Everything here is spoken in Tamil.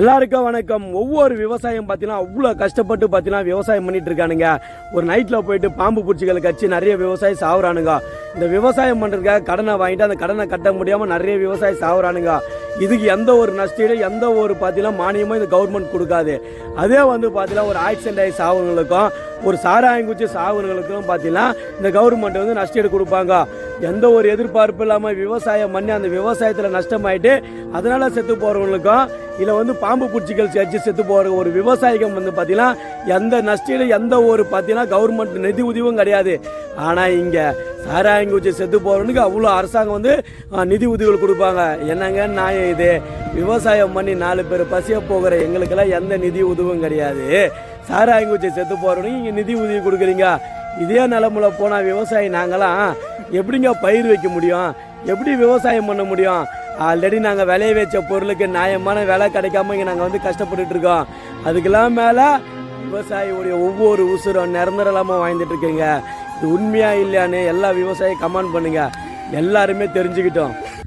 எல்லாருக்கும் வணக்கம். ஒவ்வொரு விவசாயம் பார்த்தீங்கன்னா அவ்வளோ கஷ்டப்பட்டு பார்த்தீங்கன்னா விவசாயம் பண்ணிட்டு இருக்கானுங்க. ஒரு நைட்டில் போயிட்டு பாம்பு பூச்சிகளை கட்சி நிறைய விவசாயி சாவுறானுங்க. இந்த விவசாயம் பண்ணுறதுக்காக கடனை வாங்கிட்டு அந்த கடனை கட்ட முடியாமல் நிறைய விவசாயி சாவுறானுங்க. இதுக்கு எந்த ஒரு நஷ்டம் எந்த ஒரு பார்த்தீங்கன்னா மானியமும் இந்த கவர்மெண்ட் கொடுக்காது. அதே பார்த்தீங்கன்னா ஒரு ஆக்சிடென்ட் ஆகி சாவுங்களுக்கும் ஒரு சாராயங்குச்சி சாவுகளுக்கும் பார்த்தீங்கன்னா இந்த கவர்மெண்ட் நஷ்டீடு கொடுப்பாங்க. எந்த ஒரு எதிர்பார்ப்பு இல்லாமல் விவசாயம் பண்ணி அந்த விவசாயத்தில் நஷ்டமாயிட்டு அதனால செத்து போகிறவங்களுக்கும் இல்லை பாம்பு பூச்சிகள் சேர்த்து செத்து போகிற ஒரு விவசாயிகம் பார்த்தீங்கன்னா எந்த நஷ்டம் எந்த ஒரு பார்த்தீங்கன்னா கவர்மெண்ட் நிதி உதவியும் கிடையாது. ஆனால் இங்கே சாராயங்குச்சி செத்து போகிறவனுக்கு அவ்வளோ அரசாங்கம் நிதி உதவிகள் கொடுப்பாங்க. என்னங்க நியாயம் இது? விவசாயம் பண்ணி 4 பேர் பசிய போகிற எங்களுக்கெல்லாம் எந்த நிதி உதவியும் கிடையாது. சாராயங்குச்சி செத்து போகிறவனுக்கு இங்கே நிதி உதவி கொடுக்குறீங்க. இதே நிலமுல போனால் விவசாயி நாங்களாம் எப்படிங்க பயிர் வைக்க முடியும்? எப்படி விவசாயம் பண்ண முடியும்? ஆல்ரெடி நாங்கள் விளைய வச்ச பொருளுக்கு நியாயமான விலை கிடைக்காம இங்கே நாங்கள் கஷ்டப்பட்டுட்டு இருக்கோம். அதுக்கெல்லாம் மேலே விவசாயியுடைய ஒவ்வொரு உசுரும் நிரந்தரமாக வாழ்ந்துட்டு இருக்கீங்க. இது உண்மையா இல்லையான்னு எல்லா விவசாயி கமெண்ட் பண்ணுங்க. எல்லாருமே தெரிஞ்சுக்கிட்டோம்.